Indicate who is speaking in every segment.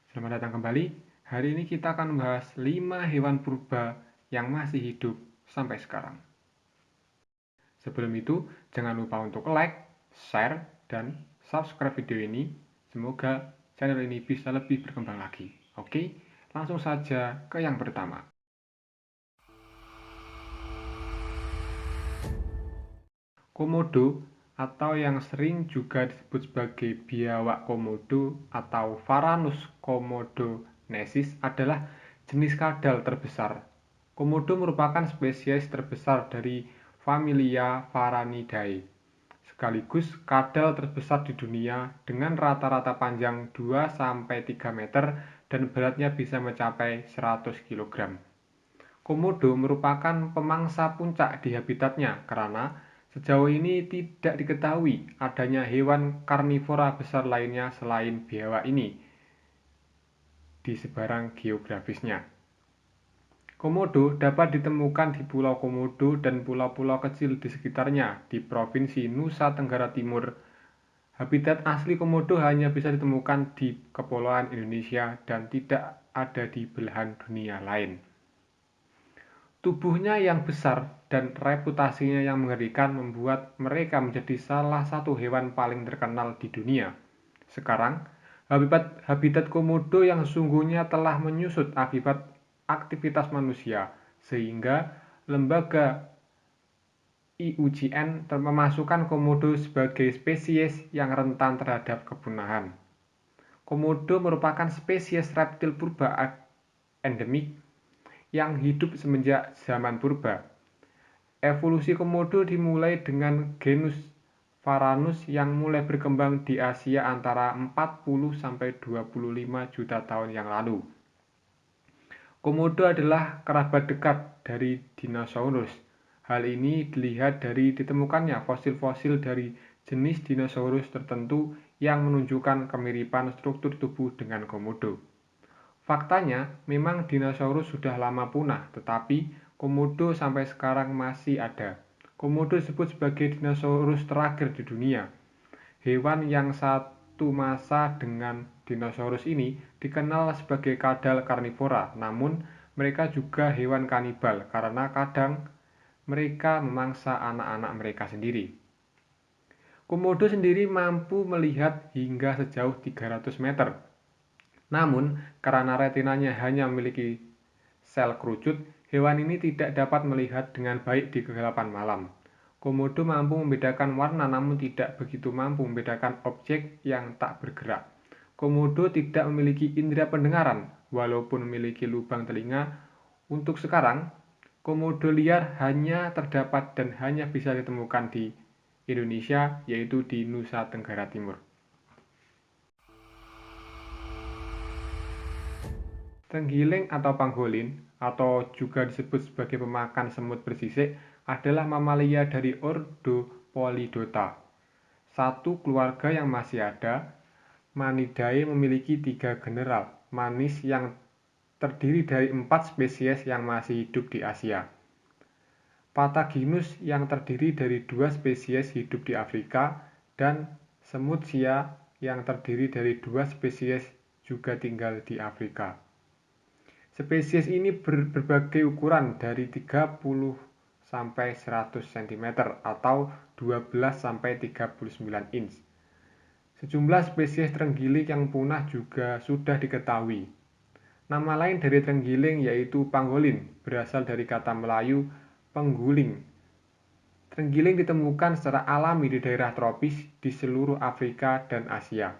Speaker 1: Selamat datang kembali. Hari ini kita akan membahas 5 hewan purba yang masih hidup sampai sekarang. Sebelum itu, jangan lupa untuk like, share, dan subscribe video ini. Semoga channel ini bisa lebih berkembang lagi. Oke, langsung saja ke yang pertama. Komodo atau yang sering juga disebut sebagai biawak komodo atau Varanus komodonesis adalah jenis kadal terbesar. Komodo merupakan spesies terbesar dari familia Varanidae, sekaligus kadal terbesar di dunia dengan rata-rata panjang 2-3 meter dan beratnya bisa mencapai 100 kg. Komodo merupakan pemangsa puncak di habitatnya karena sejauh ini tidak diketahui adanya hewan karnivora besar lainnya selain biawak ini di sebarang geografisnya. Komodo dapat ditemukan di Pulau Komodo dan pulau-pulau kecil di sekitarnya di Provinsi Nusa Tenggara Timur. Habitat asli komodo hanya bisa ditemukan di Kepulauan Indonesia dan tidak ada di belahan dunia lain. Tubuhnya yang besar dan reputasinya yang mengerikan membuat mereka menjadi salah satu hewan paling terkenal di dunia. Sekarang, habitat komodo yang sesungguhnya telah menyusut akibat aktivitas manusia, sehingga lembaga IUCN memasukkan komodo sebagai spesies yang rentan terhadap kepunahan. Komodo merupakan spesies reptil purba endemik yang hidup semenjak zaman purba. Evolusi komodo dimulai dengan genus Varanus yang mulai berkembang di Asia antara 40-25 juta tahun yang lalu. Komodo adalah kerabat dekat dari dinosaurus. Hal ini dilihat dari ditemukannya fosil-fosil dari jenis dinosaurus tertentu yang menunjukkan kemiripan struktur tubuh dengan komodo. Faktanya, memang dinosaurus sudah lama punah, tetapi komodo sampai sekarang masih ada. Komodo disebut sebagai dinosaurus terakhir di dunia. Hewan yang satu masa dengan dinosaurus ini dikenal sebagai kadal karnivora, namun mereka juga hewan kanibal karena kadang mereka memangsa anak-anak mereka sendiri. Komodo sendiri mampu melihat hingga sejauh 300 meter. Namun, karena retinanya hanya memiliki sel kerucut, hewan ini tidak dapat melihat dengan baik di kegelapan malam. Komodo mampu membedakan warna namun tidak begitu mampu membedakan objek yang tak bergerak. Komodo tidak memiliki indera pendengaran, walaupun memiliki lubang telinga. Untuk sekarang, komodo liar hanya terdapat dan hanya bisa ditemukan di Indonesia, yaitu di Nusa Tenggara Timur. Tenggiling atau pangolin, atau juga disebut sebagai pemakan semut bersisik, adalah mamalia dari ordo Polydota. Satu keluarga yang masih ada, Manidae memiliki 3 general manis yang terdiri dari 4 spesies yang masih hidup di Asia. Pataginus yang terdiri dari 2 spesies hidup di Afrika, dan semut sia yang terdiri dari 2 spesies juga tinggal di Afrika. Spesies ini berbagai ukuran dari 30 sampai 100 cm atau 12 sampai 39 inch. Sejumlah spesies terenggiling yang punah juga sudah diketahui. Nama lain dari terenggiling yaitu pangolin, berasal dari kata Melayu pengguling. Terenggiling ditemukan secara alami di daerah tropis di seluruh Afrika dan Asia.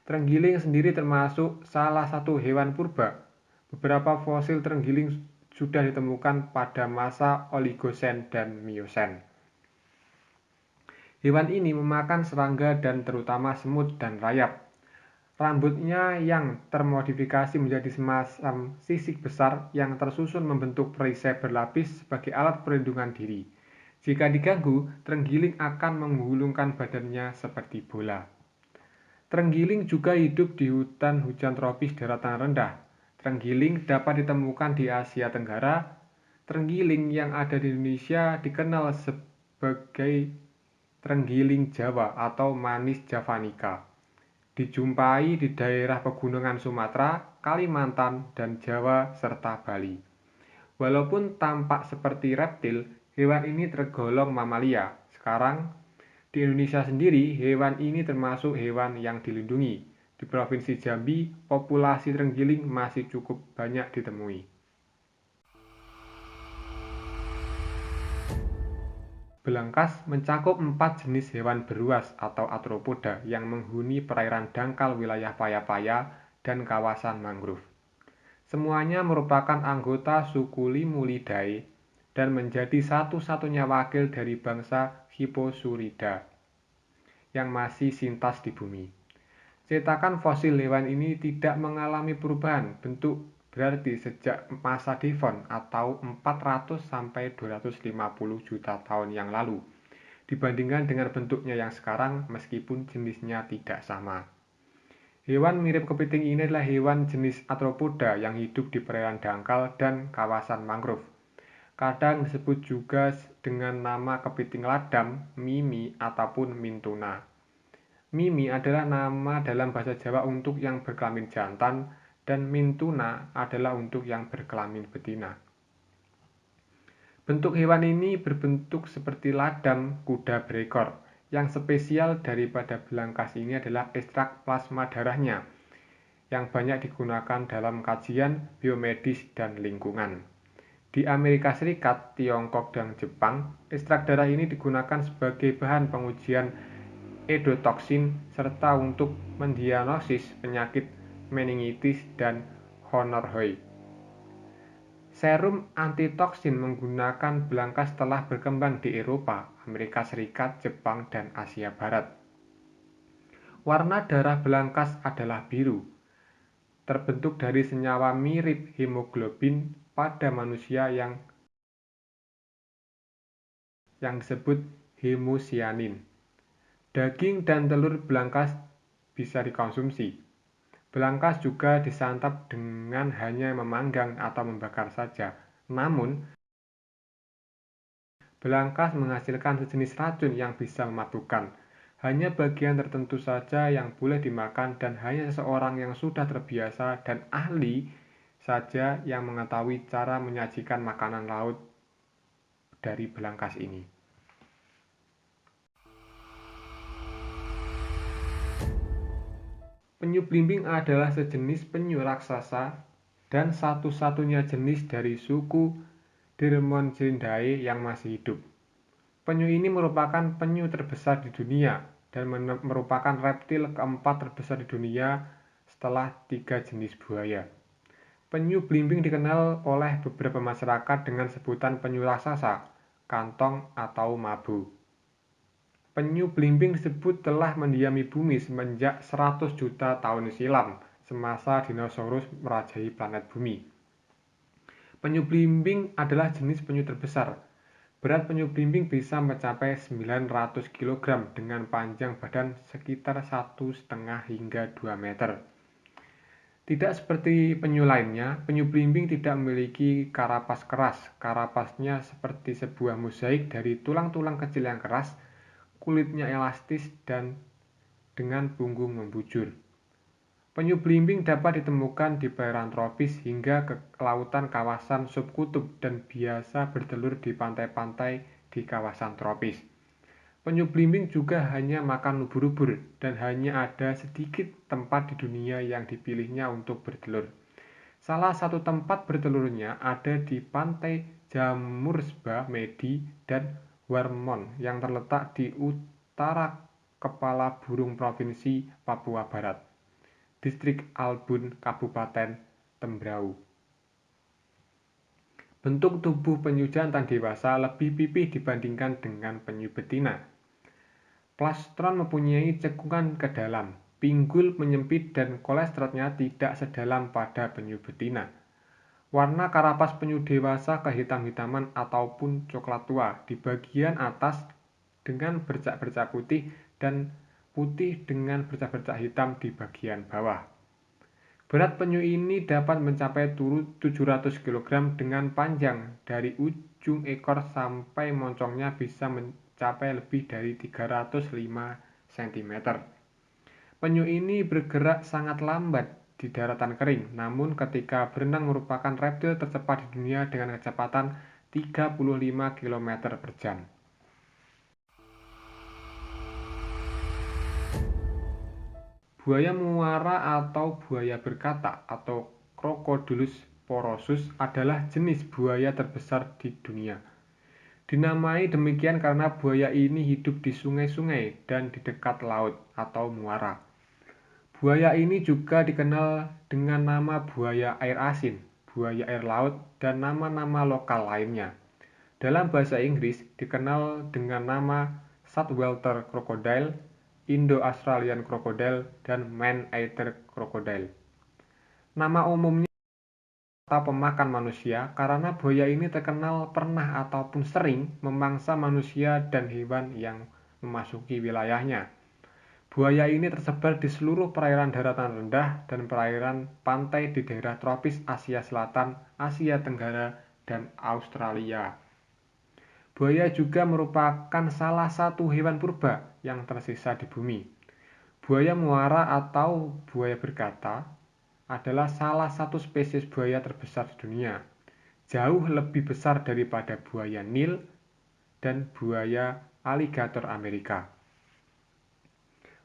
Speaker 1: Terenggiling sendiri termasuk salah satu hewan purba. Beberapa fosil terenggiling sudah ditemukan pada masa Oligosen dan Miosen. Hewan ini memakan serangga dan terutama semut dan rayap. Rambutnya yang termodifikasi menjadi semacam sisik besar yang tersusun membentuk perisai berlapis sebagai alat perlindungan diri. Jika diganggu, terenggiling akan menggulungkan badannya seperti bola. Terenggiling juga hidup di hutan hujan tropis daratan rendah. Terenggiling dapat ditemukan di Asia Tenggara. Terenggiling yang ada di Indonesia dikenal sebagai terenggiling Jawa atau Manis javanica. dijumpai di daerah pegunungan Sumatera, Kalimantan, dan Jawa, serta Bali. Walaupun tampak seperti reptil, hewan ini tergolong mamalia. Sekarang, di Indonesia sendiri, hewan ini termasuk hewan yang dilindungi. Di Provinsi Jambi, populasi terenggiling masih cukup banyak ditemui. Belangkas mencakup 4 jenis hewan beruas atau arthropoda yang menghuni perairan dangkal wilayah Paya-Paya dan kawasan mangrove. Semuanya merupakan anggota suku Limulidae dan menjadi satu-satunya wakil dari bangsa Hipposauridae yang masih sintas di bumi. Cetakan fosil hewan ini tidak mengalami perubahan bentuk berarti sejak masa Devon atau 400–250 juta tahun yang lalu, dibandingkan dengan bentuknya yang sekarang meskipun jenisnya tidak sama. Hewan mirip kepiting ini adalah hewan jenis arthropoda yang hidup di perairan dangkal dan kawasan mangrove. Kadang disebut juga dengan nama kepiting ladam, mimi, ataupun mintuna. Mimi adalah nama dalam bahasa Jawa untuk yang berkelamin jantan dan mintuna adalah untuk yang berkelamin betina. Bentuk hewan ini berbentuk seperti ladam kuda berekor. Yang spesial daripada belangkas ini adalah ekstrak plasma darahnya yang banyak digunakan dalam kajian biomedis dan lingkungan. Di Amerika Serikat, Tiongkok, dan Jepang, ekstrak darah ini digunakan sebagai bahan pengujian endotoksin serta untuk mendiagnosis penyakit meningitis dan Gonorrhea. Serum antitoksin menggunakan belangkas telah berkembang di Eropa, Amerika Serikat, Jepang, dan Asia Barat. Warna darah belangkas adalah biru, terbentuk dari senyawa mirip hemoglobin pada manusia yang disebut hemosianin. Daging dan telur belangkas bisa dikonsumsi. Belangkas juga disantap dengan hanya memanggang atau membakar saja. Namun, belangkas menghasilkan sejenis racun yang bisa memabukkan. Hanya bagian tertentu saja yang boleh dimakan dan hanya seseorang yang sudah terbiasa dan ahli saja yang mengetahui cara menyajikan makanan laut dari belangkas ini. Penyu belimbing adalah sejenis penyu raksasa dan satu-satunya jenis dari suku Dirmongeridae yang masih hidup. Penyu ini merupakan penyu terbesar di dunia dan merupakan reptil keempat terbesar di dunia setelah 3 jenis buaya. Penyu belimbing dikenal oleh beberapa masyarakat dengan sebutan penyu raksasa, kantong, atau mabu. Penyu belimbing disebut telah mendiami bumi semenjak 100 juta tahun silam, semasa dinosaurus merajai planet bumi. Penyu belimbing adalah jenis penyu terbesar. Berat penyu belimbing bisa mencapai 900 kg dengan panjang badan sekitar 1,5 hingga 2 meter. Tidak seperti penyu lainnya, penyu belimbing tidak memiliki karapas keras. Karapasnya seperti sebuah mozaik dari tulang-tulang kecil yang keras, kulitnya elastis dan dengan punggung membujur. Penyu belimbing dapat ditemukan di perairan tropis hingga ke lautan kawasan subkutub dan biasa bertelur di pantai-pantai di kawasan tropis. Penyu belimbing juga hanya makan ubur-ubur dan hanya ada sedikit tempat di dunia yang dipilihnya untuk bertelur. Salah satu tempat bertelurnya ada di pantai Jamursba, Medi, dan Warmond yang terletak di utara Kepala Burung Provinsi Papua Barat, Distrik Albun, Kabupaten Tembrau. Bentuk tubuh penyu jantan dewasa lebih pipih dibandingkan dengan penyu betina. Plastron mempunyai cekungan ke dalam, pinggul menyempit dan kolesterolnya tidak sedalam pada penyu betina. Warna karapas penyu dewasa kehitam-hitaman ataupun coklat tua di bagian atas dengan bercak-bercak putih dan putih dengan bercak-bercak hitam di bagian bawah. Berat penyu ini dapat mencapai 700 kg dengan panjang dari ujung ekor sampai moncongnya bisa mencapai lebih dari 305 cm. Penyu ini bergerak sangat lambat di daratan kering, namun ketika berenang merupakan reptil tercepat di dunia dengan kecepatan 35 km per jam. Buaya muara atau buaya berkata atau Crocodylus porosus adalah jenis buaya terbesar di dunia. Dinamai demikian karena buaya ini hidup di sungai-sungai dan di dekat laut atau muara. Buaya ini juga dikenal dengan nama buaya air asin, buaya air laut, dan nama-nama lokal lainnya. Dalam bahasa Inggris dikenal dengan nama Saltwater crocodile, Indo-Australian crocodile, dan man-eater crocodile. Nama umumnya atau pemakan manusia karena buaya ini terkenal pernah ataupun sering memangsa manusia dan hewan yang memasuki wilayahnya. Buaya ini tersebar di seluruh perairan daratan rendah dan perairan pantai di daerah tropis Asia Selatan, Asia Tenggara, dan Australia. Buaya juga merupakan salah satu hewan purba yang tersisa di bumi. Buaya muara atau buaya berkata adalah salah satu spesies buaya terbesar di dunia, jauh lebih besar daripada buaya Nil dan buaya aligator Amerika.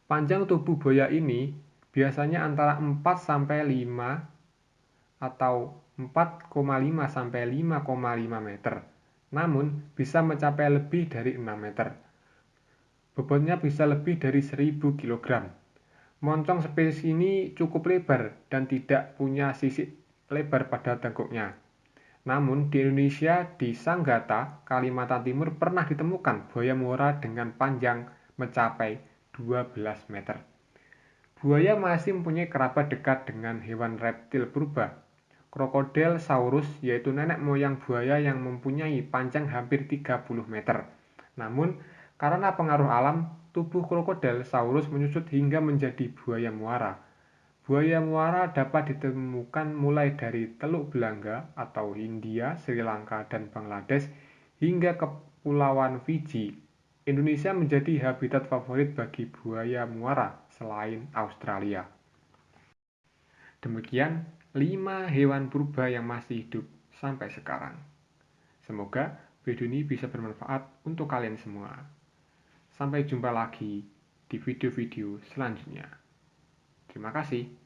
Speaker 1: Panjang tubuh buaya ini biasanya antara 4-5 atau 4,5 sampai 5,5 meter, namun bisa mencapai lebih dari 6 meter. Bobotnya bisa lebih dari 1000 kg. Moncong spesies ini cukup lebar dan tidak punya sisik lebar pada tengkuknya. Namun di Indonesia, di Sanggata, Kalimantan Timur pernah ditemukan buaya muara dengan panjang mencapai 12 meter. Buaya masih mempunyai kerabat dekat dengan hewan reptil purba, Crocodylsaurus, yaitu nenek moyang buaya yang mempunyai panjang hampir 30 meter. Namun, karena pengaruh alam, tubuh Crocodylsaurus menyusut hingga menjadi buaya muara. Buaya muara dapat ditemukan mulai dari Teluk Belanga atau Hindia, Sri Lanka, dan Bangladesh hingga Kepulauan Fiji. Indonesia menjadi habitat favorit bagi buaya muara selain Australia. Demikian 5 hewan purba yang masih hidup sampai sekarang. Semoga video ini bisa bermanfaat untuk kalian semua. Sampai jumpa lagi di video-video selanjutnya. Terima kasih.